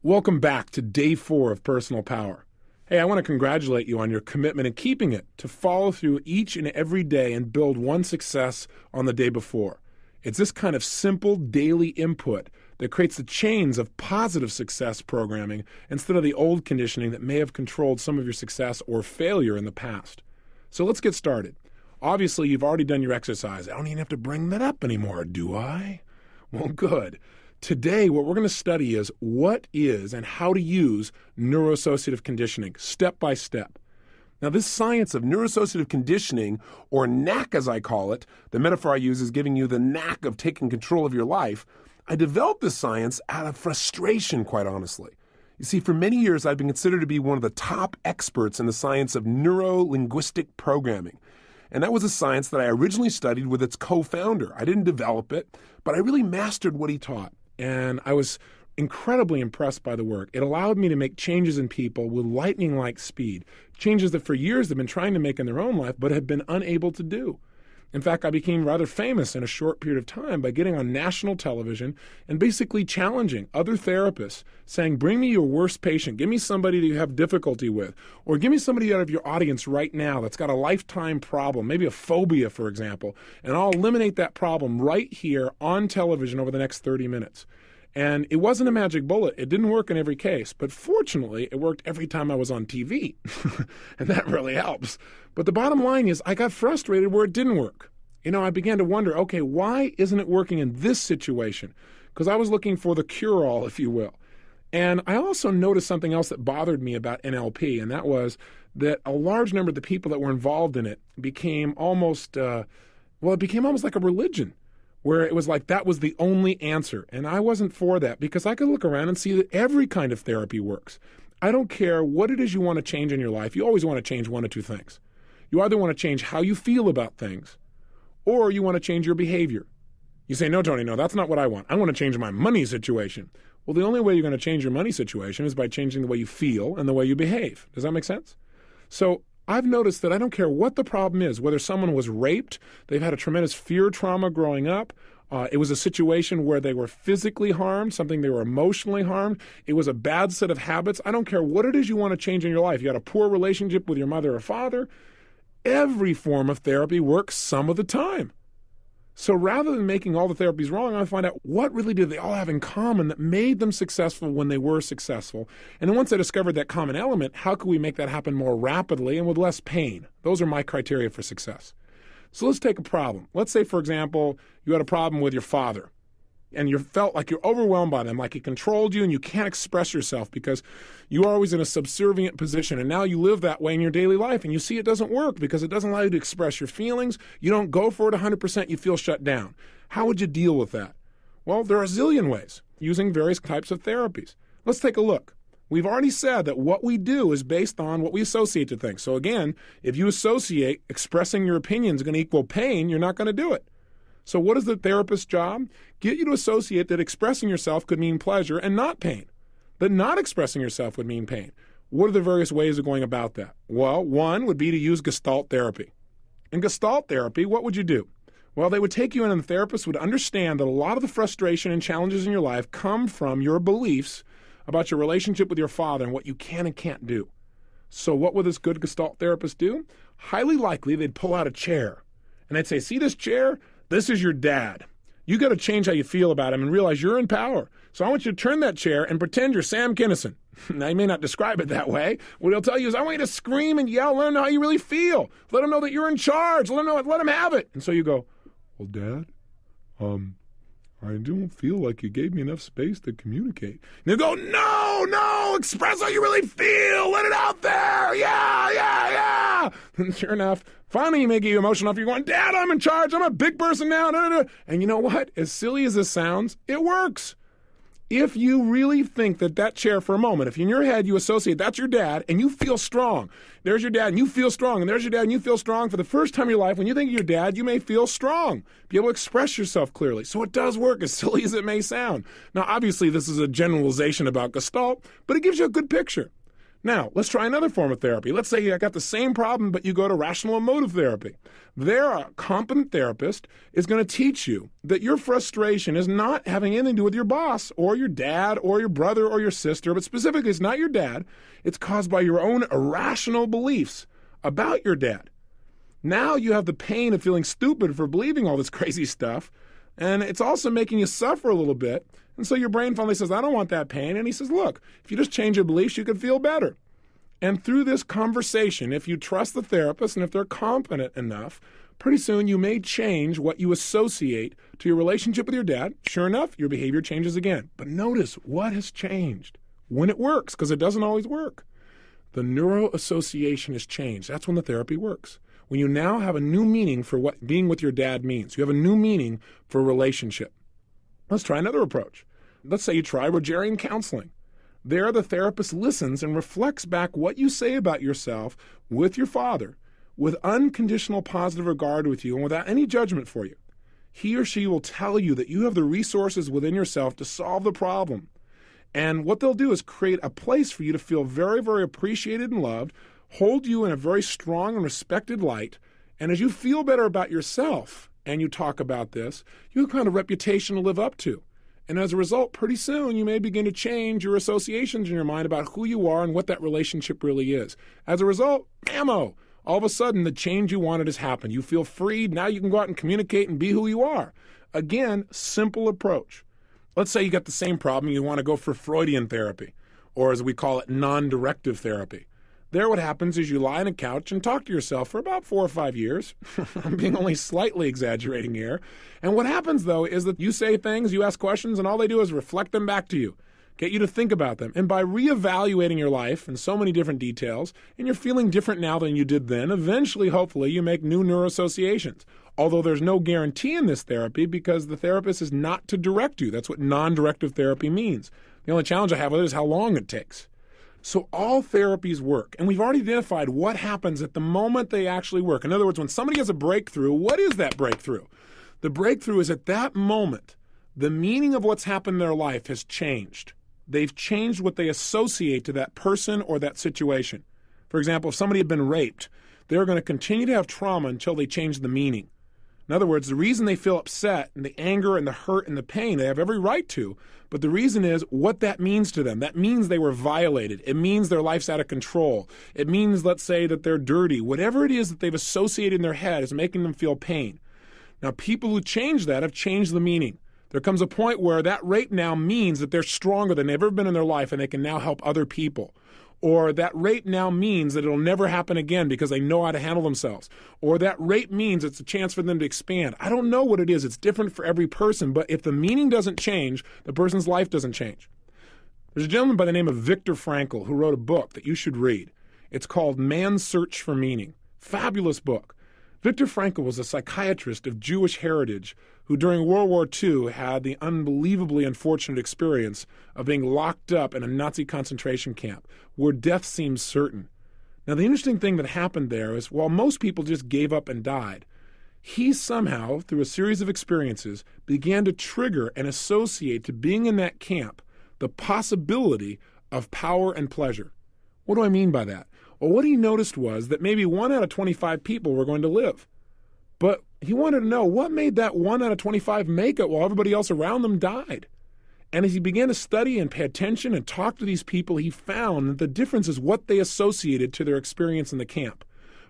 Welcome back to day 4 of Personal Power. Hey, I want to congratulate you on your commitment and keeping it to follow through each and every day and build one success on the day before. It's this kind of simple daily input that creates the chains of positive success programming instead of the old conditioning that may have controlled some of your success or failure in the past. So let's get started. Obviously, you've already done your exercise. I don't even have to bring that up anymore, do I? Well, good. Today, what we're going to study is what is and how to use neuroassociative conditioning, step by step. Now, this science of neuroassociative conditioning, or knack as I call it, the metaphor I use is giving you the knack of taking control of your life. I developed this science out of frustration, quite honestly. You see, for many years, I've been considered to be one of the top experts in the science of neuro-linguistic programming. And that was a science that I originally studied with its co-founder. I didn't develop it, but I really mastered what he taught. And I was incredibly impressed by the work. It allowed me to make changes in people with lightning-like speed, changes that for years they've been trying to make in their own life but have been unable to do. In fact, I became rather famous in a short period of time by getting on national television and basically challenging other therapists, saying, bring me your worst patient, give me somebody that you have difficulty with, or give me somebody out of your audience right now that's got a lifetime problem, maybe a phobia, for example, and I'll eliminate that problem right here on television over the next 30 minutes. And it wasn't a magic bullet. It didn't work in every case. But fortunately, it worked every time I was on TV. And that really helps. But the bottom line is I got frustrated where it didn't work. I began to wonder, okay, why isn't it working in this situation? Because I was looking for the cure-all, if you will. And I also noticed something else that bothered me about NLP, and that was that a large number of the people that were involved in it became almost, it became almost like a religion, where it was like that was the only answer. And I wasn't for that because I could look around and see that every kind of therapy works. I don't care what it is you want to change in your life. You always want to change one of two things. You either want to change how you feel about things, or you want to change your behavior. You say, no, Tony, no, that's not what I want. I want to change my money situation. Well, the only way you're going to change your money situation is by changing the way you feel and the way you behave. Does that make sense? So I've noticed that I don't care what the problem is, whether someone was raped, they've had a tremendous fear trauma growing up, it was a situation where they were physically harmed, something they were emotionally harmed, it was a bad set of habits. I don't care what it is you want to change in your life. You had a poor relationship with your mother or father. Every form of therapy works some of the time. So rather than making all the therapies wrong, I find out what really did they all have in common that made them successful when they were successful. And then once I discovered that common element, how could we make that happen more rapidly and with less pain? Those are my criteria for success. So let's take a problem. Let's say, for example, you had a problem with your father and you felt like you're overwhelmed by them, like he controlled you and you can't express yourself because you are always in a subservient position. And now you live that way in your daily life and you see it doesn't work because it doesn't allow you to express your feelings. You don't go for it 100%, you feel shut down. How would you deal with that? Well, there are a zillion ways using various types of therapies. Let's take a look. We've already said that what we do is based on what we associate to things. So again, if you associate expressing your opinions is going to equal pain, you're not going to do it. So what is the therapist's job? Get you to associate that expressing yourself could mean pleasure and not pain. That not expressing yourself would mean pain. What are the various ways of going about that? Well, one would be to use Gestalt therapy. In Gestalt therapy, what would you do? Well, they would take you in and the therapist would understand that a lot of the frustration and challenges in your life come from your beliefs about your relationship with your father and what you can and can't do. So what would this good Gestalt therapist do? Highly likely they'd pull out a chair and they'd say, see this chair? This is your dad. You got to change how you feel about him and realize you're in power. So I want you to turn that chair and pretend you're Sam Kinison. Now, he may not describe it that way. What he'll tell you is, I want you to scream and yell, let him know how you really feel. Let him know that you're in charge. Let him have it. And so you go, well, Dad, I don't feel like you gave me enough space to communicate. And they go, no, express how you really feel. Let it out there. Yeah. And sure enough, finally you may get you emotional enough. You're going, Dad, I'm in charge. I'm a big person now. And you know what? As silly as this sounds, it works. If you really think that chair for a moment, if in your head you associate that's your dad and you feel strong, there's your dad and you feel strong, and there's your dad and you feel strong, for the first time in your life, when you think of your dad, you may feel strong, be able to express yourself clearly. So it does work, as silly as it may sound. Now, obviously, this is a generalization about Gestalt, but it gives you a good picture. Now, let's try another form of therapy. Let's say you got the same problem, but you go to rational emotive therapy. There, a competent therapist is going to teach you that your frustration is not having anything to do with your boss or your dad or your brother or your sister, but specifically it's not your dad. It's caused by your own irrational beliefs about your dad. Now you have the pain of feeling stupid for believing all this crazy stuff, and it's also making you suffer a little bit. And so your brain finally says, I don't want that pain. And he says, look, if you just change your beliefs, you can feel better. And through this conversation, if you trust the therapist and if they're competent enough, pretty soon you may change what you associate to your relationship with your dad. Sure enough, your behavior changes again. But notice what has changed when it works, because it doesn't always work. The neuroassociation has changed. That's when the therapy works. When you now have a new meaning for what being with your dad means. You have a new meaning for a relationship. Let's try another approach. Let's say you try Rogerian counseling. There, the therapist listens and reflects back what you say about yourself with your father, with unconditional positive regard with you and without any judgment for you. He or she will tell you that you have the resources within yourself to solve the problem. And what they'll do is create a place for you to feel very, very appreciated and loved, hold you in a very strong and respected light, and as you feel better about yourself and you talk about this, you have a kind of reputation to live up to. And as a result, pretty soon you may begin to change your associations in your mind about who you are and what that relationship really is. As a result, bam-o, all of a sudden the change you wanted has happened. You feel freed. Now you can go out and communicate and be who you are. Again, simple approach. Let's say you got the same problem. You want to go for Freudian therapy, or as we call it, non-directive therapy. There what happens is you lie on a couch and talk to yourself for about 4 or 5 years. I'm being only slightly exaggerating here. And what happens, though, is that you say things, you ask questions, and all they do is reflect them back to you, get you to think about them. And by reevaluating your life in so many different details, and you're feeling different now than you did then, eventually, hopefully, you make new neuroassociations. Although there's no guarantee in this therapy because the therapist is not to direct you. That's what non-directive therapy means. The only challenge I have with it is how long it takes. So all therapies work, and we've already identified what happens at the moment they actually work. In other words, when somebody has a breakthrough, what is that breakthrough? The breakthrough is at that moment, the meaning of what's happened in their life has changed. They've changed what they associate to that person or that situation. For example, if somebody had been raped, they're going to continue to have trauma until they change the meaning. In other words, the reason they feel upset and the anger and the hurt and the pain, they have every right to, but the reason is what that means to them. That means they were violated. It means their life's out of control. It means, let's say, that they're dirty. Whatever it is that they've associated in their head is making them feel pain. Now, people who change that have changed the meaning. There comes a point where that rape now means that they're stronger than they've ever been in their life and they can now help other people. Or that rape now means that it'll never happen again because they know how to handle themselves. Or that rape means it's a chance for them to expand. I don't know what it is. It's different for every person. But if the meaning doesn't change, the person's life doesn't change. There's a gentleman by the name of Viktor Frankl who wrote a book that you should read. It's called Man's Search for Meaning. Fabulous book. Viktor Frankl was a psychiatrist of Jewish heritage who during World War II had the unbelievably unfortunate experience of being locked up in a Nazi concentration camp where death seemed certain. Now, the interesting thing that happened there is while most people just gave up and died, he somehow, through a series of experiences, began to trigger and associate to being in that camp the possibility of power and pleasure. What do I mean by that? Well, what he noticed was that maybe 1 out of 25 people were going to live. But he wanted to know what made that 1 out of 25 make it while everybody else around them died. And as he began to study and pay attention and talk to these people, he found that the difference is what they associated to their experience in the camp.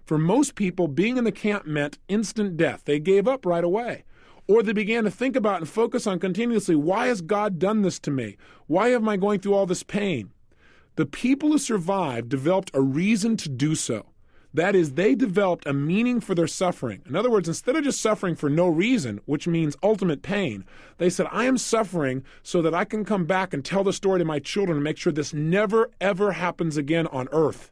For most people, being in the camp meant instant death. They gave up right away. Or they began to think about and focus on continuously, why has God done this to me? Why am I going through all this pain? The people who survived developed a reason to do so. That is, they developed a meaning for their suffering. In other words, instead of just suffering for no reason, which means ultimate pain, they said, I am suffering so that I can come back and tell the story to my children and make sure this never, ever happens again on earth.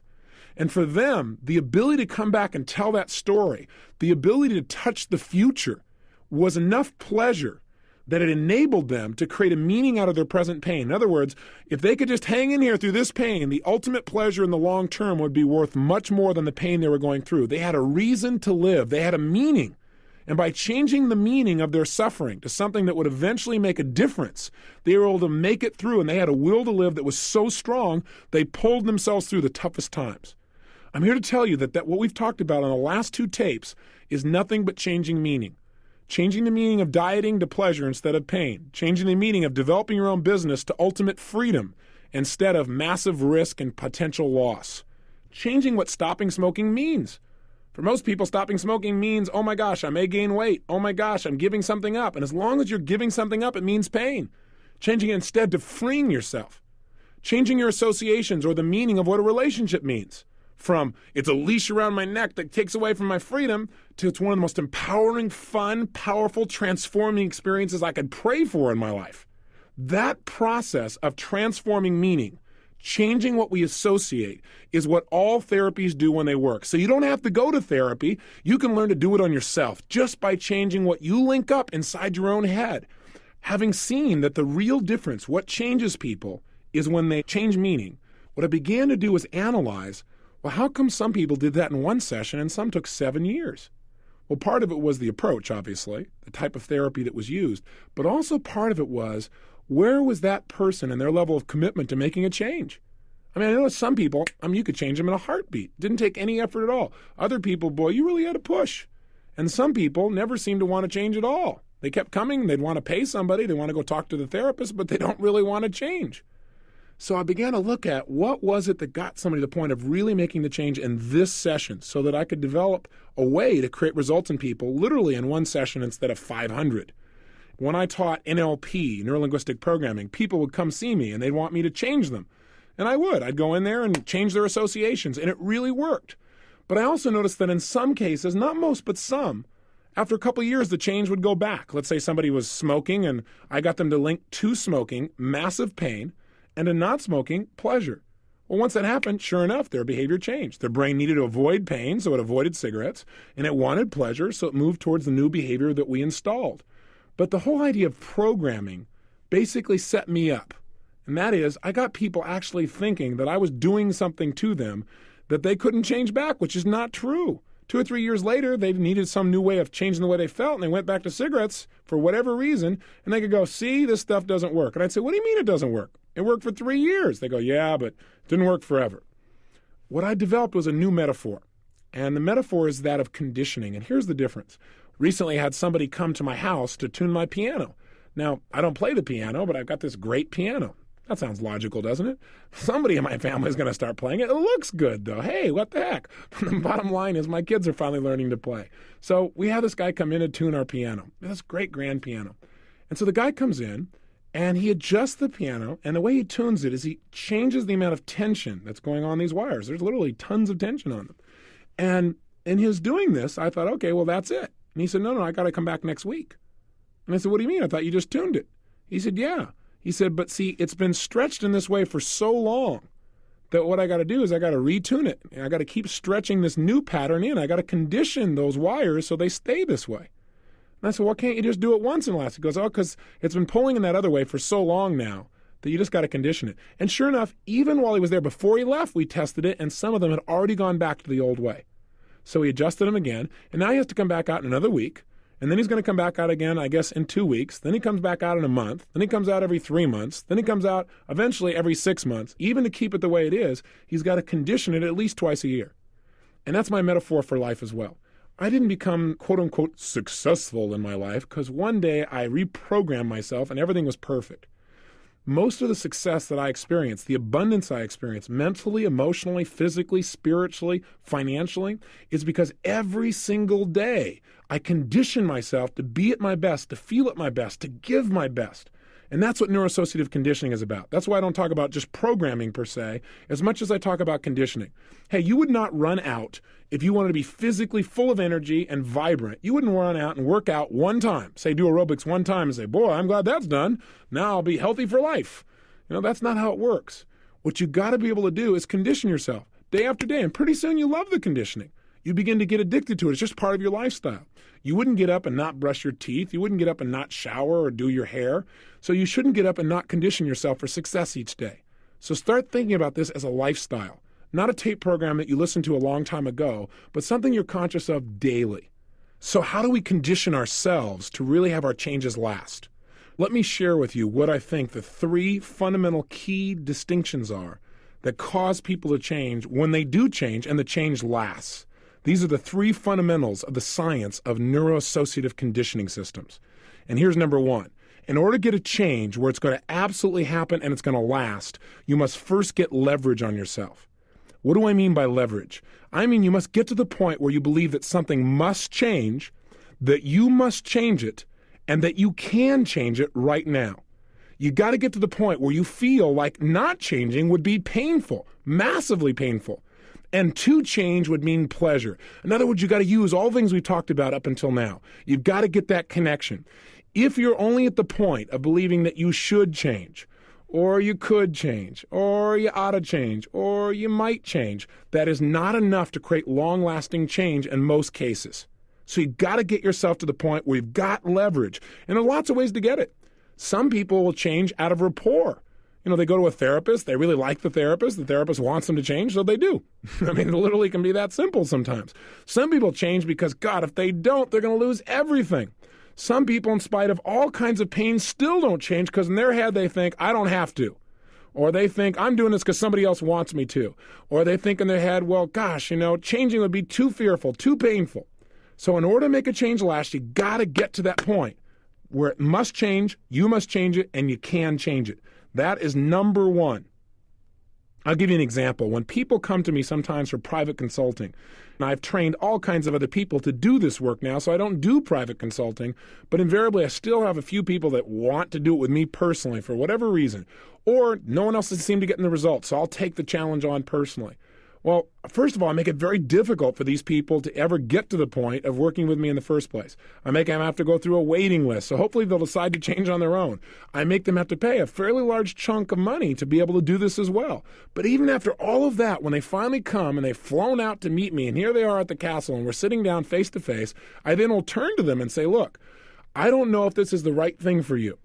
And for them, the ability to come back and tell that story, the ability to touch the future, was enough pleasure that it enabled them to create a meaning out of their present pain. In other words, if they could just hang in here through this pain, the ultimate pleasure in the long term would be worth much more than the pain they were going through. They had a reason to live. They had a meaning. And by changing the meaning of their suffering to something that would eventually make a difference, they were able to make it through, and they had a will to live that was so strong, they pulled themselves through the toughest times. I'm here to tell you that what we've talked about on the last 2 tapes is nothing but changing meaning. Changing the meaning of dieting to pleasure instead of pain. Changing the meaning of developing your own business to ultimate freedom instead of massive risk and potential loss. Changing what stopping smoking means. For most people, stopping smoking means, oh my gosh, I may gain weight. Oh my gosh, I'm giving something up. And as long as you're giving something up, it means pain. Changing it instead to freeing yourself. Changing your associations or the meaning of what a relationship means. From it's a leash around my neck that takes away from my freedom to it's one of the most empowering, fun, powerful, transforming experiences I could pray for in my life. That process of transforming meaning, changing what we associate, is what all therapies do when they work. So you don't have to go to therapy. You can learn to do it on yourself just by changing what you link up inside your own head. Having seen that the real difference, what changes people, is when they change meaning, what I began to do was analyze, well, how come some people did that in 1 session and some took 7 years? Well, part of it was the approach, obviously, the type of therapy that was used, but also part of it was, where was that person and their level of commitment to making a change? I know some people, you could change them in a heartbeat. Didn't take any effort at all. Other people, boy, you really had to push. And some people never seemed to want to change at all. They kept coming, they'd want to pay somebody, they want to go talk to the therapist, but they don't really want to change. So I began to look at what was it that got somebody to the point of really making the change in this session so that I could develop a way to create results in people literally in 1 session instead of 500. When I taught NLP, neuro-linguistic programming, people would come see me and they'd want me to change them. And I would. I'd go in there and change their associations, and it really worked. But I also noticed that in some cases, not most, but some, after a couple of years, the change would go back. Let's say somebody was smoking and I got them to link to smoking, massive pain, and to not smoking, pleasure. Well, once that happened, sure enough, their behavior changed. Their brain needed to avoid pain, so it avoided cigarettes, and it wanted pleasure, so it moved towards the new behavior that we installed. But the whole idea of programming basically set me up. And that is, I got people actually thinking that I was doing something to them that they couldn't change back, which is not true. 2 or 3 years later, they needed some new way of changing the way they felt, and they went back to cigarettes for whatever reason, and they could go, see, this stuff doesn't work. And I'd say, what do you mean it doesn't work? It worked for 3 years. They go, yeah, but it didn't work forever. What I developed was a new metaphor, and the metaphor is that of conditioning, and here's the difference. Recently, I had somebody come to my house to tune my piano. Now, I don't play the piano, but I've got this great piano. That sounds logical, doesn't it? Somebody in my family is going to start playing it. It looks good, though. Hey, what the heck? The bottom line is my kids are finally learning to play. So we have this guy come in to tune our piano, this great grand piano. And so the guy comes in, and he adjusts the piano, and the way he tunes it is he changes the amount of tension that's going on these wires. There's literally tons of tension on them. And in his doing this, I thought, okay, well, that's it. And he said, no, I got to come back next week. And I said, what do you mean? I thought you just tuned it. He said, yeah. He said, but see, it's been stretched in this way for so long that what I got to do is I got to retune it. And I got to keep stretching this new pattern in. I got to condition those wires so they stay this way. And I said, well, can't you just do it once and last? He goes, oh, because it's been pulling in that other way for so long now that you just got to condition it. And sure enough, even while he was there before he left, we tested it, and some of them had already gone back to the old way. So he adjusted them again, and now he has to come back out in another week. And then he's going to come back out again, I guess, in 2 weeks. Then he comes back out in a month. Then he comes out every 3 months. Then he comes out eventually every 6 months. Even to keep it the way it is, he's got to condition it at least twice a year. And that's my metaphor for life as well. I didn't become, quote unquote, successful in my life because one day I reprogrammed myself and everything was perfect. Most of the success that I experienced, the abundance I experienced mentally, emotionally, physically, spiritually, financially, is because every single day I condition myself to be at my best, to feel at my best, to give my best. And that's what neuroassociative conditioning is about. That's why I don't talk about just programming per se, as much as I talk about conditioning. Hey, you would not run out if you wanted to be physically full of energy and vibrant. You wouldn't run out and work out one time, say do aerobics one time and say, boy, I'm glad that's done. Now I'll be healthy for life. That's not how it works. What you got to be able to do is condition yourself day after day. And pretty soon you love the conditioning. You begin to get addicted to it. It's just part of your lifestyle. You wouldn't get up and not brush your teeth. You wouldn't get up and not shower or do your hair. So you shouldn't get up and not condition yourself for success each day. So start thinking about this as a lifestyle, not a tape program that you listened to a long time ago, but something you're conscious of daily. So how do we condition ourselves to really have our changes last? Let me share with you what I think the 3 fundamental key distinctions are that cause people to change when they do change and the change lasts. These are the 3 fundamentals of the science of neuroassociative conditioning systems. And here's number 1. In order to get a change where it's going to absolutely happen and it's going to last, you must first get leverage on yourself. What do I mean by leverage? I mean you must get to the point where you believe that something must change, that you must change it, and that you can change it right now. You got to get to the point where you feel like not changing would be painful, massively painful. And to change would mean pleasure. In other words, you got to use all things we've talked about up until now. You've got to get that connection. If you're only at the point of believing that you should change, or you could change, or you ought to change, or you might change, that is not enough to create long-lasting change in most cases. So you've got to get yourself to the point where you've got leverage. And there are lots of ways to get it. Some people will change out of rapport. They go to a therapist, they really like the therapist wants them to change, so they do. I mean, it literally can be that simple sometimes. Some people change because, God, if they don't, they're going to lose everything. Some people, in spite of all kinds of pain, still don't change because in their head they think, I don't have to. Or they think, I'm doing this because somebody else wants me to. Or they think in their head, well, gosh, changing would be too fearful, too painful. So in order to make a change last, you got to get to that point where it must change, you must change it, and you can change it. That is number 1. I'll give you an example. When people come to me sometimes for private consulting, and I've trained all kinds of other people to do this work now, so I don't do private consulting, but invariably I still have a few people that want to do it with me personally for whatever reason, or no one else has seemed to get in the results, so I'll take the challenge on personally. Well, first of all, I make it very difficult for these people to ever get to the point of working with me in the first place. I make them have to go through a waiting list, so hopefully they'll decide to change on their own. I make them have to pay a fairly large chunk of money to be able to do this as well. But even after all of that, when they finally come and they've flown out to meet me, and here they are at the castle, and we're sitting down face to face, I then will turn to them and say, look, I don't know if this is the right thing for you.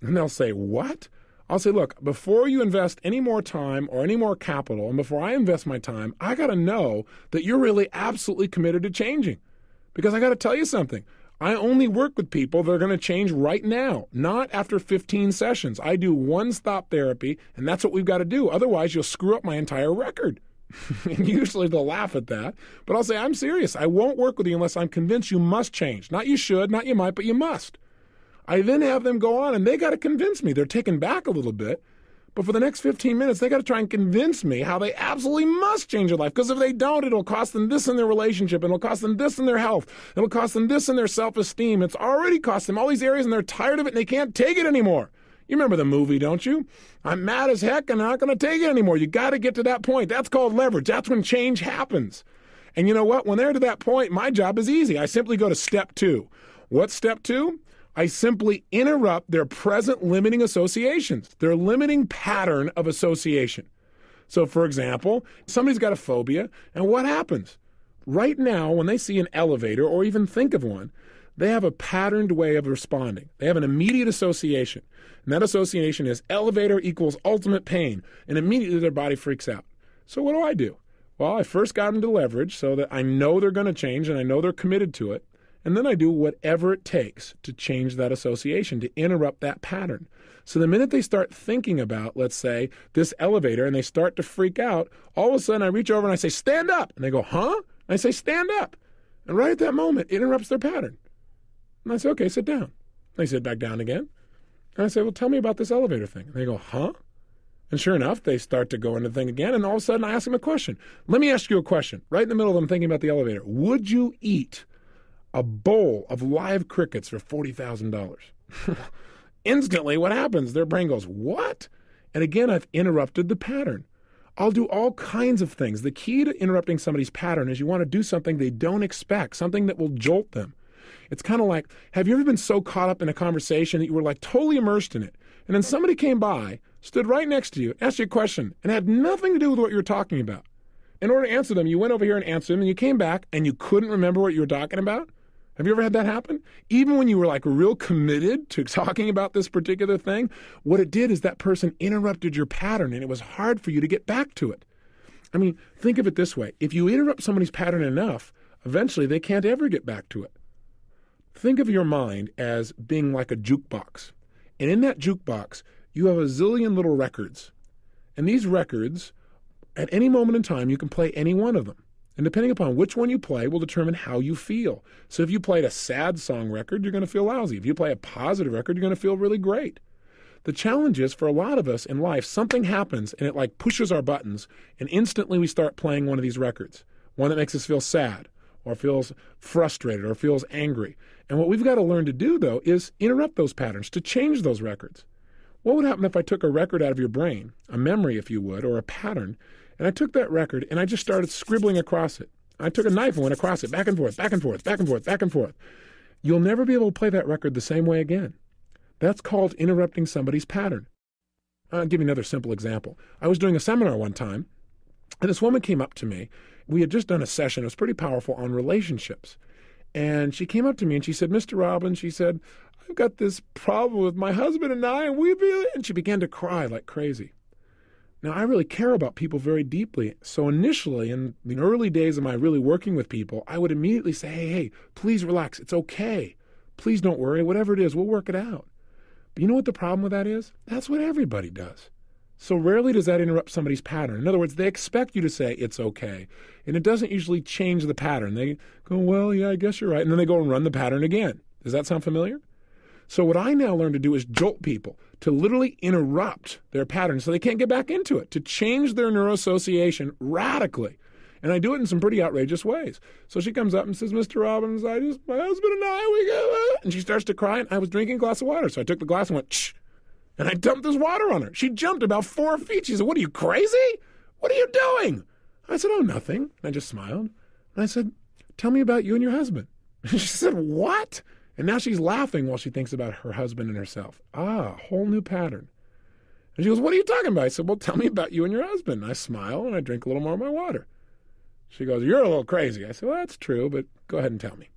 And they'll say, what? I'll say, look, before you invest any more time or any more capital, and before I invest my time, I got to know that you're really absolutely committed to changing. Because I got to tell you something. I only work with people that are going to change right now, not after 15 sessions. I do one-stop therapy, and that's what we've got to do. Otherwise, you'll screw up my entire record. And usually they'll laugh at that. But I'll say, I'm serious. I won't work with you unless I'm convinced you must change. Not you should, not you might, but you must. I then have them go on, and they got to convince me. They're taken back a little bit. But for the next 15 minutes, they got to try and convince me how they absolutely must change their life. Because if they don't, it'll cost them this in their relationship. It'll cost them this in their health. It'll cost them this in their self-esteem. It's already cost them all these areas, and they're tired of it, and they can't take it anymore. You remember the movie, don't you? I'm mad as heck, and I'm not going to take it anymore. You got to get to that point. That's called leverage. That's when change happens. And you know what? When they're to that point, my job is easy. I simply go to step 2. What's step 2? I simply interrupt their present limiting associations, their limiting pattern of association. So, for example, somebody's got a phobia, and what happens? Right now, when they see an elevator or even think of one, they have a patterned way of responding. They have an immediate association, and that association is elevator equals ultimate pain, and immediately their body freaks out. So what do? Well, I first got them to leverage so that I know they're going to change and I know they're committed to it. And then I do whatever it takes to change that association, to interrupt that pattern. So the minute they start thinking about, let's say, this elevator and they start to freak out, all of a sudden I reach over and I say, stand up. And they go, huh? And I say, stand up. And right at that moment, it interrupts their pattern. And I say, okay, sit down. They sit back down again. And I say, well, tell me about this elevator thing. And they go, huh? And sure enough, they start to go into the thing again. And all of a sudden I ask them a question. Let me ask you a question. Right in the middle of them thinking about the elevator. Would you eat a bowl of live crickets for $40,000? Instantly, what happens? Their brain goes, what? And again, I've interrupted the pattern. I'll do all kinds of things. The key to interrupting somebody's pattern is you want to do something they don't expect, something that will jolt them. It's kind of like, have you ever been so caught up in a conversation that you were like totally immersed in it, and then somebody came by, stood right next to you, asked you a question, and had nothing to do with what you were talking about? In order to answer them, you went over here and answered them, and you came back, and you couldn't remember what you were talking about? Have you ever had that happen? Even when you were like real committed to talking about this particular thing, what it did is that person interrupted your pattern, and it was hard for you to get back to it. I mean, think of it this way. If you interrupt somebody's pattern enough, eventually they can't ever get back to it. Think of your mind as being like a jukebox. And in that jukebox, you have a zillion little records. And these records, at any moment in time, you can play any one of them. And depending upon which one you play will determine how you feel. So if you played a sad song record, you're going to feel lousy. If you play a positive record, you're going to feel really great. The challenge is, for a lot of us in life, something happens and it like pushes our buttons, and instantly we start playing one of these records, one that makes us feel sad or feels frustrated or feels angry. And what we've got to learn to do, though, is interrupt those patterns, to change those records. What would happen if I took a record out of your brain, a memory, if you would, or a pattern, and I took that record and I just started scribbling across it? I took a knife and went across it, back and forth, back and forth, back and forth, back and forth. You'll never be able to play that record the same way again. That's called interrupting somebody's pattern. I'll give you another simple example. I was doing a seminar one time, and this woman came up to me. We had just done a session, it was pretty powerful, on relationships. And she came up to me and she said, Mr. Robbins, she said, I've got this problem with my husband and I, and she began to cry like crazy. Now, I really care about people very deeply. So initially, in the early days of my really working with people, I would immediately say, hey, please relax. It's okay. Please don't worry. Whatever it is, we'll work it out. But you know what the problem with that is? That's what everybody does. So rarely does that interrupt somebody's pattern. In other words, they expect you to say it's okay. And it doesn't usually change the pattern. They go, well, yeah, I guess you're right. And then they go and run the pattern again. Does that sound familiar? So what I now learn to do is jolt people, to literally interrupt their pattern so they can't get back into it, to change their neuroassociation radically. And I do it in some pretty outrageous ways. So she comes up and says, Mr. Robbins, my husband and I, we go, and she starts to cry, and I was drinking a glass of water. So I took the glass and went, shh, and I dumped this water on her. She jumped about 4 feet. She said, what, are you crazy? What are you doing? I said, oh, nothing. And I just smiled. And I said, tell me about you and your husband. And she said, what? And now she's laughing while she thinks about her husband and herself. Ah, a whole new pattern. And she goes, what are you talking about? I said, well, tell me about you and your husband. And I smile and I drink a little more of my water. She goes, you're a little crazy. I said, well, that's true, but go ahead and tell me.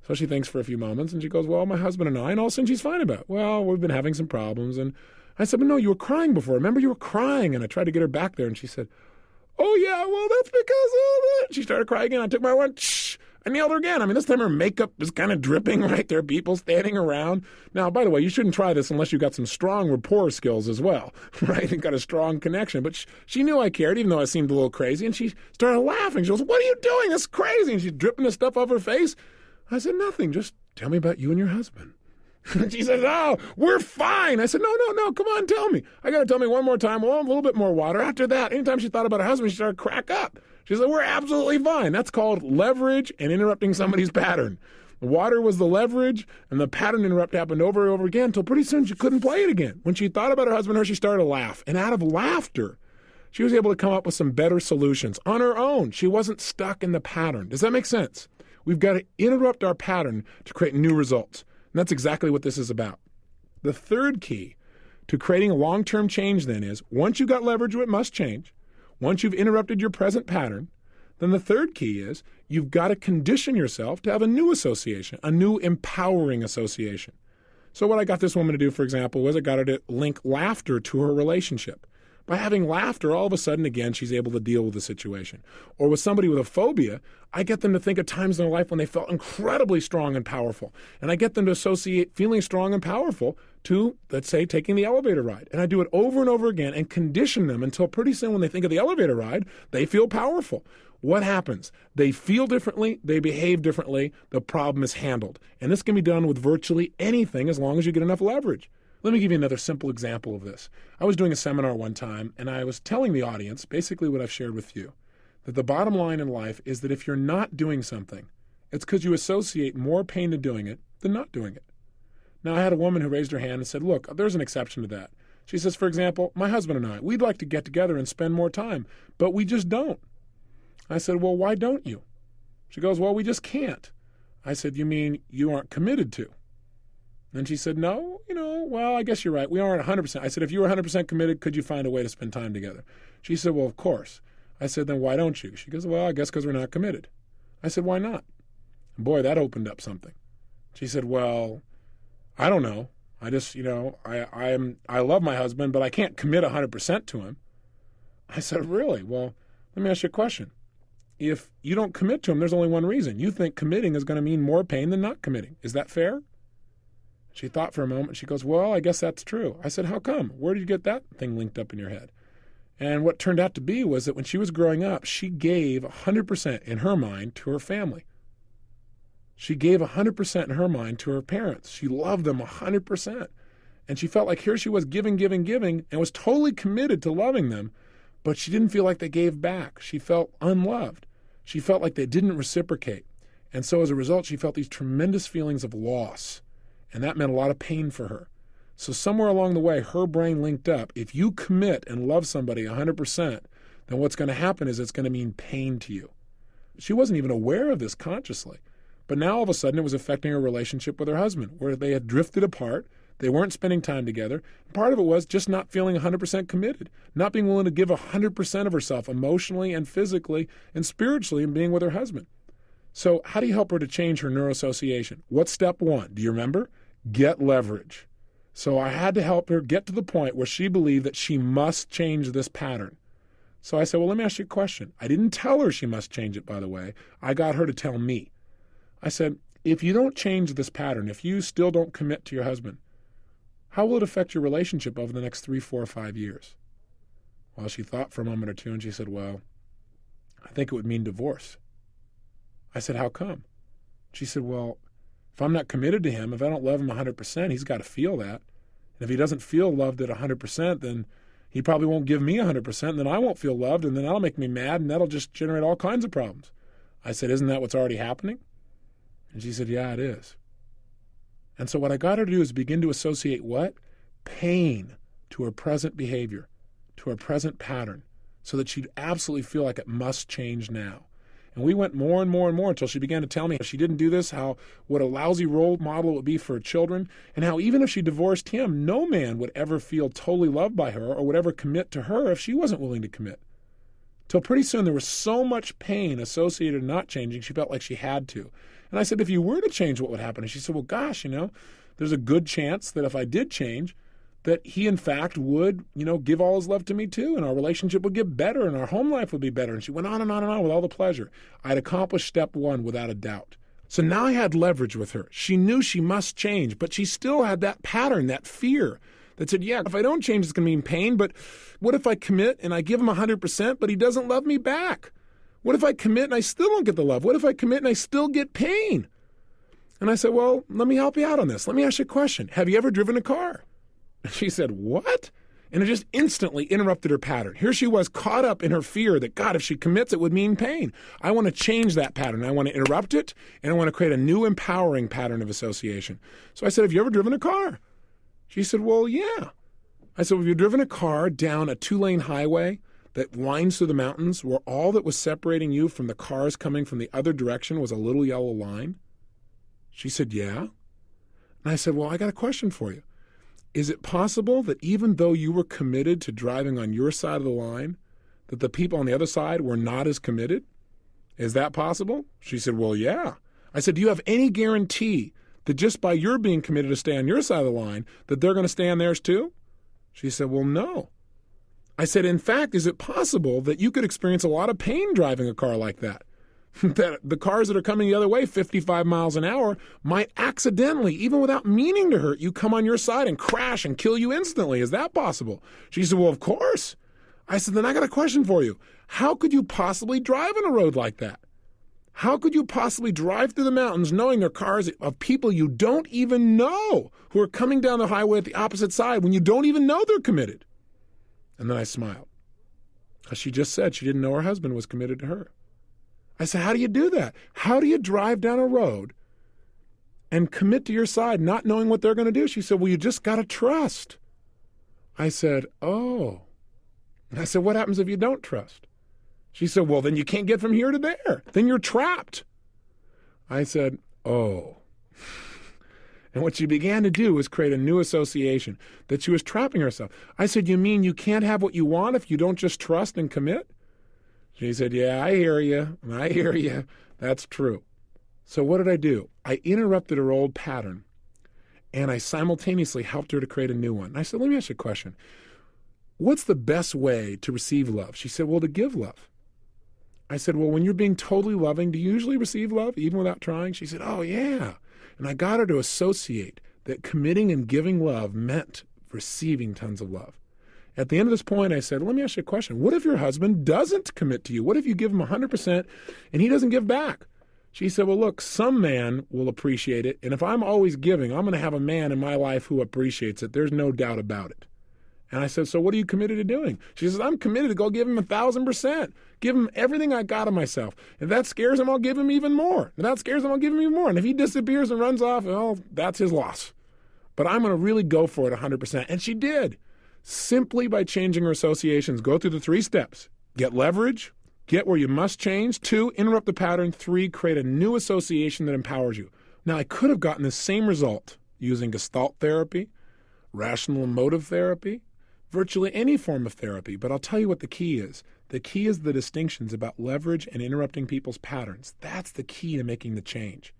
So she thinks for a few moments and she goes, well, my husband and I, and all of a sudden she's fine about it. Well, we've been having some problems. And I said, but no, you were crying before. Remember, you were crying. And I tried to get her back there and she said, oh, yeah, well, that's because of it. She started crying again. I took my one, shh. I nailed her again. I mean, this time her makeup is kind of dripping, right? There are people standing around. Now, by the way, you shouldn't try this unless you've got some strong rapport skills as well, right? And got a strong connection. But she knew I cared, even though I seemed a little crazy. And she started laughing. She goes, what are you doing? That's crazy. And she's dripping the stuff off her face. I said, nothing. Just tell me about you and your husband. She said, oh, we're fine. I said, no, come on, tell me. I got to tell me one more time. Well, a little bit more water. After that, anytime she thought about her husband, she started to crack up. She said, we're absolutely fine. That's called leverage and interrupting somebody's pattern. The water was the leverage, and the pattern interrupt happened over and over again until pretty soon she couldn't play it again. When she thought about her husband, she started to laugh. And out of laughter, she was able to come up with some better solutions on her own. She wasn't stuck in the pattern. Does that make sense? We've got to interrupt our pattern to create new results. And that's exactly what this is about. The third key to creating a long-term change then is, once you've got leverage, it must change. Once you've interrupted your present pattern, then the third key is you've got to condition yourself to have a new association, a new empowering association. So what I got this woman to do, for example, was I got her to link laughter to her relationship. By having laughter, all of a sudden, again, she's able to deal with the situation. Or with somebody with a phobia, I get them to think of times in their life when they felt incredibly strong and powerful. And I get them to associate feeling strong and powerful to, let's say, taking the elevator ride. And I do it over and over again and condition them until pretty soon when they think of the elevator ride, they feel powerful. What happens? They feel differently, they behave differently, the problem is handled. And this can be done with virtually anything as long as you get enough leverage. Let me give you another simple example of this. I was doing a seminar one time, and I was telling the audience basically what I've shared with you, that the bottom line in life is that if you're not doing something, it's because you associate more pain to doing it than not doing it. Now, I had a woman who raised her hand and said, look, there's an exception to that. She says, for example, my husband and I, we'd like to get together and spend more time, but we just don't. I said, well, why don't you? She goes, well, we just can't. I said, you mean you aren't committed to? And she said, no, well, I guess you're right. We aren't 100%. I said, if you were 100% committed, could you find a way to spend time together? She said, well, of course. I said, then why don't you? She goes, well, I guess because we're not committed. I said, why not? And boy, that opened up something. She said, well, I don't know. I just, I love my husband, but I can't commit 100% to him. I said, really? Well, let me ask you a question. if you don't commit to him, there's only one reason. You think committing is going to mean more pain than not committing. Is that fair? She thought for a moment. She goes, well, I guess that's true. I said, how come? Where did you get that thing linked up in your head? And what turned out to be was that when she was growing up, she gave 100% in her mind to her family. She gave 100% in her mind to her parents. She loved them 100%. And she felt like here she was giving, and was totally committed to loving them, but she didn't feel like they gave back. She felt unloved. She felt like they didn't reciprocate. And so as a result, she felt these tremendous feelings of loss. And that meant a lot of pain for her. So somewhere along the way, her brain linked up. If you commit and love somebody 100%, then what's going to happen is it's going to mean pain to you. She wasn't even aware of this consciously. But now all of a sudden it was affecting her relationship with her husband, where they had drifted apart. They weren't spending time together. Part of it was just not feeling 100% committed, not being willing to give 100% of herself emotionally and physically and spiritually in being with her husband. So how do you help her to change her neuroassociation? What's step one? Do you remember? Get leverage. So I had to help her get to the point where she believed that she must change this pattern. So I said, well, let me ask you a question. I didn't tell her she must change it, by the way. I got her to tell me. I said, if you don't change this pattern, if you still don't commit to your husband, how will it affect your relationship over the next 3, 4, 5 years? Well, she thought for a moment or two, and she said, well, I think it would mean divorce. I said, how come? She said, well, if I'm not committed to him, if I don't love him 100%, he's got to feel that. And if he doesn't feel loved at 100%, then he probably won't give me 100%, and then I won't feel loved, and then that'll make me mad, and that'll just generate all kinds of problems. I said, isn't that what's already happening? And she said, yeah, it is. And so what I got her to do is begin to associate what? Pain to her present behavior, to her present pattern, so that she'd absolutely feel like it must change now. And we went more and more and more until she began to tell me if she didn't do this, how what a lousy role model it would be for her children, and how even if she divorced him, no man would ever feel totally loved by her or would ever commit to her if she wasn't willing to commit. Till pretty soon there was so much pain associated with not changing, she felt like she had to. And I said, if you were to change, what would happen? And she said, well, gosh, there's a good chance that if I did change, that he, in fact, would, give all his love to me too, and our relationship would get better, and our home life would be better. And she went on and on and on with all the pleasure. I had accomplished step one without a doubt. So now I had leverage with her. She knew she must change, but she still had that pattern, that fear that said, yeah, if I don't change, it's going to mean pain, but what if I commit and I give him 100%, but he doesn't love me back? What if I commit and I still don't get the love? What if I commit and I still get pain? And I said, well, let me help you out on this. Let me ask you a question. Have you ever driven a car? She said, what? And it just instantly interrupted her pattern. Here she was caught up in her fear that, God, if she commits, it would mean pain. I want to change that pattern. I want to interrupt it, and I want to create a new empowering pattern of association. So I said, have you ever driven a car? She said, well, yeah. I said, well, have you driven a car down a 2-lane highway that winds through the mountains where all that was separating you from the cars coming from the other direction was a little yellow line? She said, yeah. And I said, well, I got a question for you. Is it possible that even though you were committed to driving on your side of the line, that the people on the other side were not as committed? Is that possible? She said, well, yeah. I said, do you have any guarantee that just by your being committed to stay on your side of the line, that they're going to stay on theirs too? She said, well, no. I said, in fact, is it possible that you could experience a lot of pain driving a car like that? That the cars that are coming the other way, 55 miles an hour, might accidentally, even without meaning to hurt you, come on your side and crash and kill you instantly. Is that possible? She said, well, of course. I said, then I got a question for you. How could you possibly drive on a road like that? How could you possibly drive through the mountains knowing there are cars of people you don't even know who are coming down the highway at the opposite side when you don't even know they're committed? And then I smiled, because she just said she didn't know her husband was committed to her. I said, how do you do that? How do you drive down a road and commit to your side not knowing what they're going to do? She said, well, you just got to trust. I said, oh. I said, what happens if you don't trust? She said, well, then you can't get from here to there. Then you're trapped. I said, oh. And what she began to do was create a new association, that she was trapping herself. I said, you mean you can't have what you want if you don't just trust and commit? She said, yeah, I hear you. I hear you. That's true. So what did I do? I interrupted her old pattern, and I simultaneously helped her to create a new one. And I said, let me ask you a question. What's the best way to receive love? She said, well, to give love. I said, well, when you're being totally loving, do you usually receive love even without trying? She said, oh, yeah. And I got her to associate that committing and giving love meant receiving tons of love. At the end of this point, I said, let me ask you a question. What if your husband doesn't commit to you? What if you give him 100% and he doesn't give back? She said, well, look, some man will appreciate it. And if I'm always giving, I'm going to have a man in my life who appreciates it. There's no doubt about it. And I said, so what are you committed to doing? She says, I'm committed to go give him 1,000%. Give him everything I got of myself. If that scares him, I'll give him even more. If that scares him, I'll give him even more. And if he disappears and runs off, well, that's his loss. But I'm going to really go for it 100%. And she did. Simply by changing her associations. Go through the 3 steps. Get leverage. Get where you must change. 2, interrupt the pattern. 3, create a new association that empowers you. Now, I could have gotten the same result using Gestalt therapy, rational emotive therapy, virtually any form of therapy, but I'll tell you what the key is. The key is the distinctions about leverage and interrupting people's patterns. That's the key to making the change.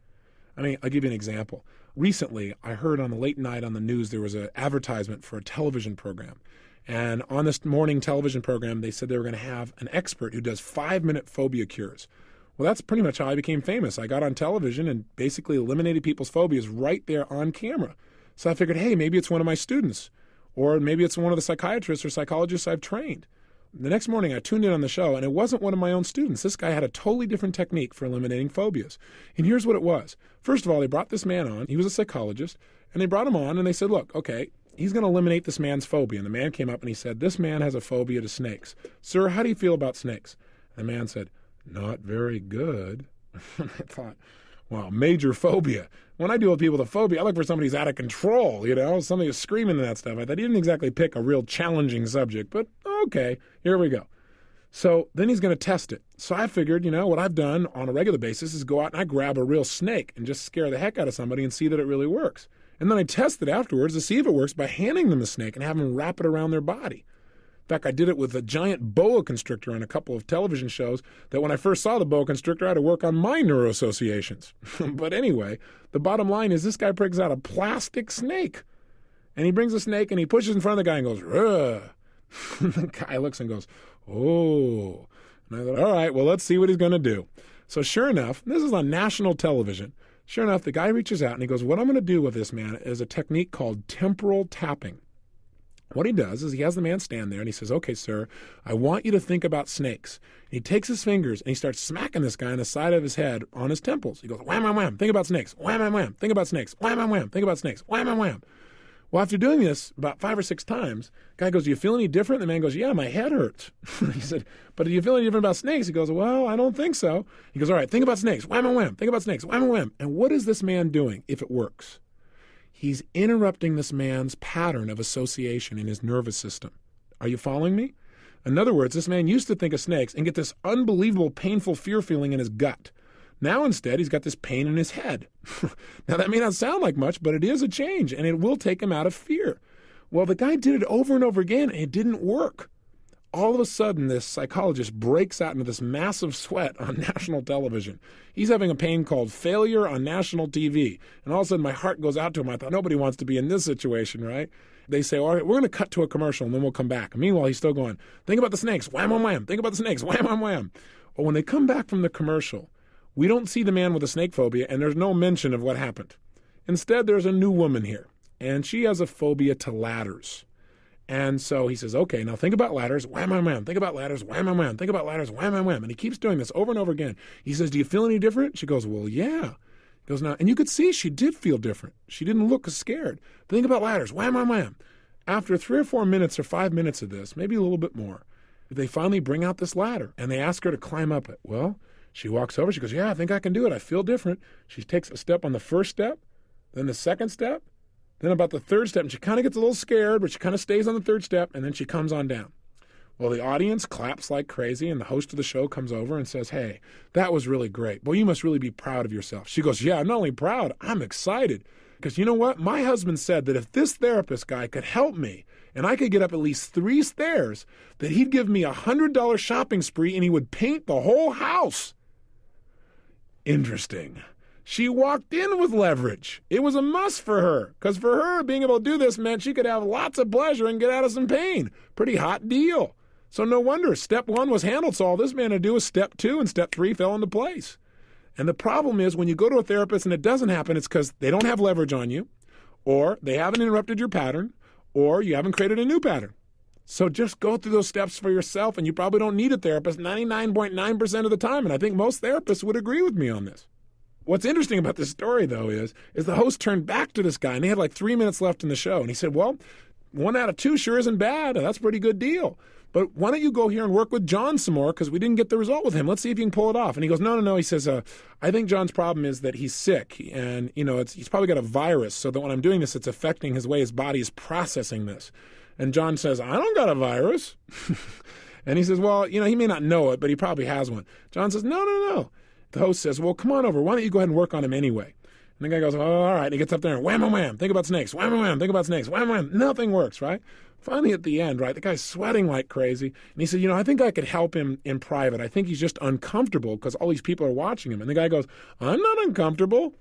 I mean, I'll give you an example. Recently, I heard on the late night on the news there was an advertisement for a television program. And on this morning television program, they said they were going to have an expert who does 5-minute phobia cures. Well, that's pretty much how I became famous. I got on television and basically eliminated people's phobias right there on camera. So I figured, hey, maybe it's one of my students. Or maybe it's one of the psychiatrists or psychologists I've trained. The next morning, I tuned in on the show, and it wasn't one of my own students. This guy had a totally different technique for eliminating phobias. And here's what it was. First of all, they brought this man on. He was a psychologist. And they brought him on, and they said, look, okay, he's going to eliminate this man's phobia. And the man came up, and he said, this man has a phobia to snakes. Sir, how do you feel about snakes? And the man said, not very good. And I thought, wow, major phobia. When I deal with people with a phobia, I look for somebody who's out of control, somebody who's screaming and that stuff. I thought he didn't exactly pick a real challenging subject, but okay, here we go. So then he's going to test it. So I figured, what I've done on a regular basis is go out and I grab a real snake and just scare the heck out of somebody and see that it really works. And then I test it afterwards to see if it works by handing them the snake and having them wrap it around their body. In fact, I did it with a giant boa constrictor on a couple of television shows that when I first saw the boa constrictor, I had to work on my neuroassociations. But anyway, the bottom line is this guy brings out a plastic snake. And he brings a snake and he pushes it in front of the guy and goes, ugh. The guy looks and goes, oh. And I thought, all right, well, let's see what he's going to do. So sure enough, this is on national television. Sure enough, the guy reaches out and he goes, what I'm going to do with this man is a technique called temporal tapping. What he does is he has the man stand there and he says, okay, sir, I want you to think about snakes. And he takes his fingers and he starts smacking this guy on the side of his head on his temples. He goes, wham, wham, wham, think about snakes. Wham, wham, wham, think about snakes. Wham, wham, wham, think about snakes. Wham, wham, wham. Well, after doing this about 5 or 6 times, the guy goes, do you feel any different? The man goes, yeah, my head hurts. He said, but do you feel any different about snakes? He goes, well, I don't think so. He goes, all right, think about snakes. Wham, wham, wham, think about snakes. Wham, wham, wham. And what is this man doing if it works? He's interrupting this man's pattern of association in his nervous system. Are you following me? In other words, this man used to think of snakes and get this unbelievable painful fear feeling in his gut. Now instead, he's got this pain in his head. Now that may not sound like much, but it is a change, and it will take him out of fear. Well, the guy did it over and over again, and it didn't work. All of a sudden, this psychologist breaks out into this massive sweat on national television. He's having a pain called failure on national TV. And all of a sudden, my heart goes out to him. I thought, nobody wants to be in this situation, right? They say, all right, we're going to cut to a commercial, and then we'll come back. And meanwhile, he's still going, think about the snakes, wham, wham, wham. Think about the snakes, wham, wham, wham. Well, when they come back from the commercial, we don't see the man with a snake phobia, and there's no mention of what happened. Instead, there's a new woman here, and she has a phobia to ladders. And so he says, okay, now think about ladders, wham, wham, wham. Think about ladders, wham, wham, wham. Think about ladders, wham, wham, wham. And he keeps doing this over and over again. He says, do you feel any different? She goes, well, yeah. He goes, now, and you could see she did feel different. She didn't look scared. Think about ladders, wham, wham, wham. After 3 or 4 minutes or 5 minutes of this, maybe a little bit more, they finally bring out this ladder, and they ask her to climb up it. Well, she walks over. She goes, yeah, I think I can do it. I feel different. She takes a step on the first step, then the second step, then about the third step, and she kind of gets a little scared, but she kind of stays on the third step, and then she comes on down. Well, the audience claps like crazy, and the host of the show comes over and says, hey, that was really great. Well, you must really be proud of yourself. She goes, yeah, I'm not only proud, I'm excited. Because you know what? My husband said that if this therapist guy could help me, and I could get up at least 3 stairs, that he'd give me $100 shopping spree, and he would paint the whole house. Interesting. She walked in with leverage. It was a must for her, because for her, being able to do this meant she could have lots of pleasure and get out of some pain. Pretty hot deal. So no wonder step 1 was handled. So all this man had to do was step 2 and step 3 fell into place. And the problem is when you go to a therapist and it doesn't happen, it's because they don't have leverage on you, or they haven't interrupted your pattern, or you haven't created a new pattern. So just go through those steps for yourself, and you probably don't need a therapist 99.9% of the time. And I think most therapists would agree with me on this. What's interesting about this story, though, is the host turned back to this guy, and they had like 3 minutes left in the show. And he said, well, 1 out of 2 sure isn't bad. That's a pretty good deal. But why don't you go here and work with John some more, because we didn't get the result with him. Let's see if you can pull it off. And he goes, no. He says, I think John's problem is that he's sick, and he's probably got a virus, so that when I'm doing this, it's affecting his way his body is processing this. And John says, I don't got a virus. And he says, well, he may not know it, but he probably has one. John says, no. The host says, well, come on over. Why don't you go ahead and work on him anyway? And the guy goes, oh, all right. And he gets up there and wham, wham, wham. Think about snakes. Wham, wham, wham. Think about snakes. Wham, wham. Nothing works, right? Finally, at the end, right, the guy's sweating like crazy. And he said, I think I could help him in private. I think he's just uncomfortable because all these people are watching him. And the guy goes, I'm not uncomfortable.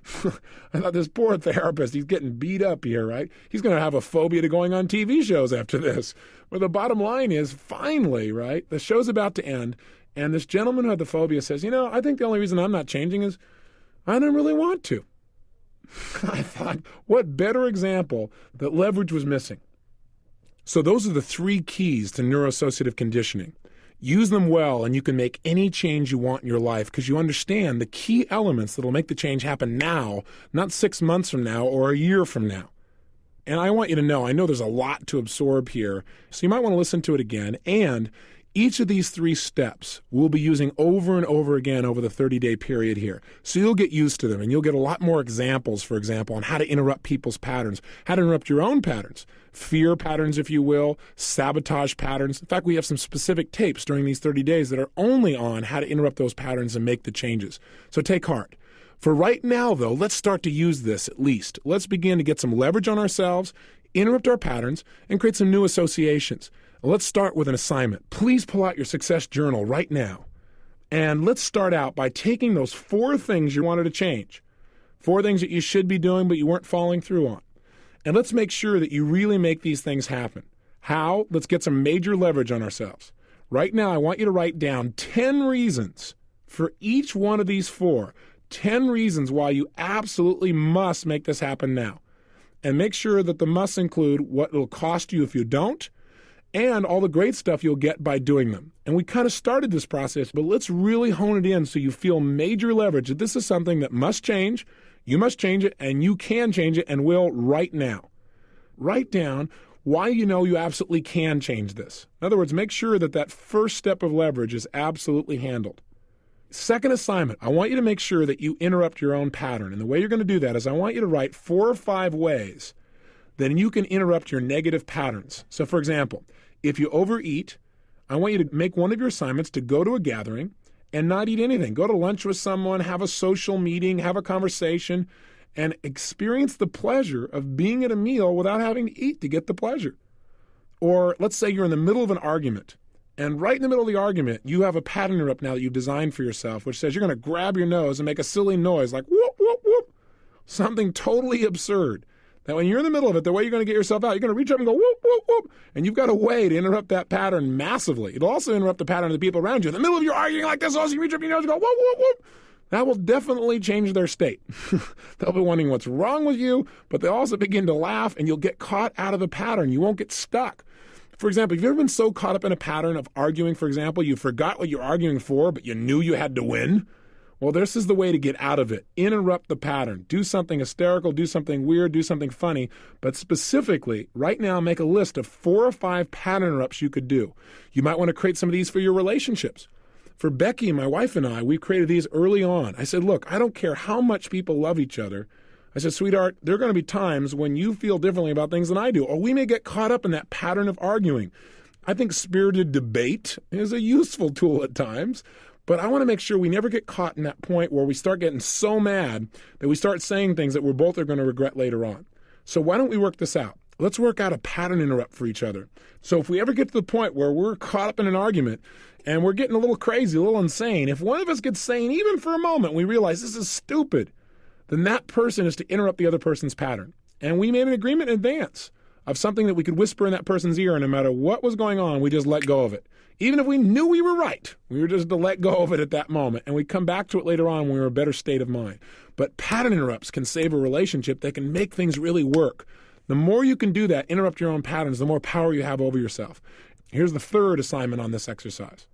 I thought this poor therapist, he's getting beat up here, right? He's going to have a phobia to going on TV shows after this. But the bottom line is, finally, right, the show's about to end. And this gentleman who had the phobia says, I think the only reason I'm not changing is I don't really want to. I thought, what better example that leverage was missing. So those are the 3 keys to neuroassociative conditioning. Use them well, and you can make any change you want in your life because you understand the key elements that will make the change happen now, not 6 months from now or a year from now. And I want you to know, I know there's a lot to absorb here, so you might want to listen to it again. And each of these 3 steps we'll be using over and over again over the 30-day period here. So you'll get used to them, and you'll get a lot more examples, for example, on how to interrupt people's patterns, how to interrupt your own patterns, fear patterns, if you will, sabotage patterns. In fact, we have some specific tapes during these 30 days that are only on how to interrupt those patterns and make the changes. So take heart. For right now, though, let's start to use this at least. Let's begin to get some leverage on ourselves, interrupt our patterns, and create some new associations. Let's start with an assignment. Please pull out your success journal right now. And let's start out by taking those 4 things you wanted to change, 4 things that you should be doing but you weren't following through on. And let's make sure that you really make these things happen. How? Let's get some major leverage on ourselves. Right now, I want you to write down 10 reasons for each one of these 4. 10 reasons why you absolutely must make this happen now. And make sure that the musts include what it'll cost you if you don't, and all the great stuff you'll get by doing them. And we kind of started this process, but let's really hone it in so you feel major leverage that this is something that must change, you must change it, and you can change it and will right now. Write down why you absolutely can change this. In other words, make sure that that first step of leverage is absolutely handled. Second assignment, I want you to make sure that you interrupt your own pattern. And the way you're going to do that is I want you to write 4 or 5 ways that you can interrupt your negative patterns. So for example, if you overeat, I want you to make one of your assignments to go to a gathering and not eat anything. Go to lunch with someone, have a social meeting, have a conversation, and experience the pleasure of being at a meal without having to eat to get the pleasure. Or let's say you're in the middle of an argument, and right in the middle of the argument, you have a pattern interrupt now that you've designed for yourself, which says you're going to grab your nose and make a silly noise like whoop, whoop, whoop, something totally absurd. That when you're in the middle of it, the way you're going to get yourself out, you're going to reach up and go whoop, whoop, whoop, and you've got a way to interrupt that pattern massively. It'll also interrupt the pattern of the people around you. In the middle of your arguing like this, also you reach up your nose and go whoop, whoop, whoop. That will definitely change their state. They'll be wondering what's wrong with you, but they'll also begin to laugh, and you'll get caught out of the pattern. You won't get stuck. For example, have you ever been so caught up in a pattern of arguing, for example, you forgot what you're arguing for, but you knew you had to win? Well, this is the way to get out of it. Interrupt the pattern. Do something hysterical, do something weird, do something funny. But specifically, right now, make a list of 4 or 5 pattern interrupts you could do. You might want to create some of these for your relationships. For Becky, my wife, and I, we created these early on. I said, look, I don't care how much people love each other. I said, sweetheart, there are going to be times when you feel differently about things than I do, or we may get caught up in that pattern of arguing. I think spirited debate is a useful tool at times, but I want to make sure we never get caught in that point where we start getting so mad that we start saying things that we're both are going to regret later on. So why don't we work this out? Let's work out a pattern interrupt for each other. So if we ever get to the point where we're caught up in an argument and we're getting a little crazy, a little insane, if one of us gets sane even for a moment, we realize this is stupid, then that person is to interrupt the other person's pattern. And we made an agreement in advance. of something that we could whisper in that person's ear, and no matter what was going on, we just let go of it. Even if we knew we were right, we were just to let go of it at that moment, and we come back to it later on when we're in a better state of mind. But pattern interrupts can save a relationship. They can make things really work. The more you can do that, interrupt your own patterns, the more power you have over yourself. Here's the third assignment on this exercise.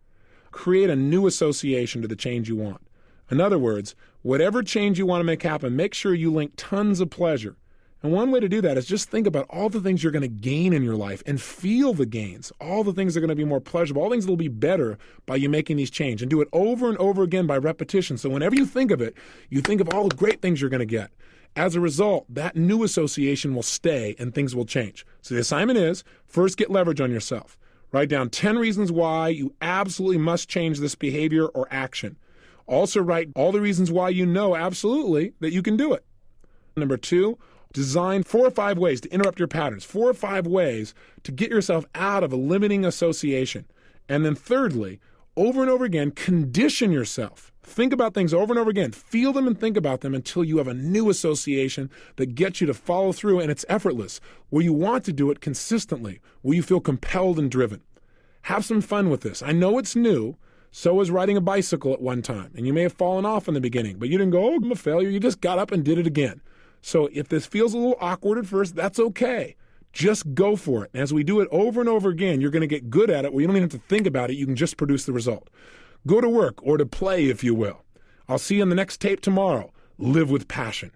Create a new association to the change you want. In other words, whatever change you want to make happen, make sure you link tons of pleasure. And one way to do that is just think about all the things you're going to gain in your life and feel the gains. All the things that are going to be more pleasurable, all things that will be better by you making these changes. And do it over and over again by repetition. So whenever you think of it, you think of all the great things you're going to get. As a result, that new association will stay and things will change. So the assignment is, first get leverage on yourself. Write down 10 reasons why you absolutely must change this behavior or action. Also write all the reasons why you know absolutely that you can do it. Number 2, design 4 or 5 ways to interrupt your patterns, 4 or 5 ways to get yourself out of a limiting association. And then thirdly, over and over again, condition yourself. Think about things over and over again. Feel them and think about them until you have a new association that gets you to follow through, and it's effortless, where you want to do it consistently, where you feel compelled and driven. Have some fun with this. I know it's new. So was riding a bicycle at one time, and you may have fallen off in the beginning, but you didn't go, oh, I'm a failure. You just got up and did it again. So if this feels a little awkward at first, that's okay. Just go for it. And as we do it over and over again, you're going to get good at it where you don't even have to think about it. You can just produce the result. Go to work, or to play, if you will. I'll see you in the next tape tomorrow. Live with passion.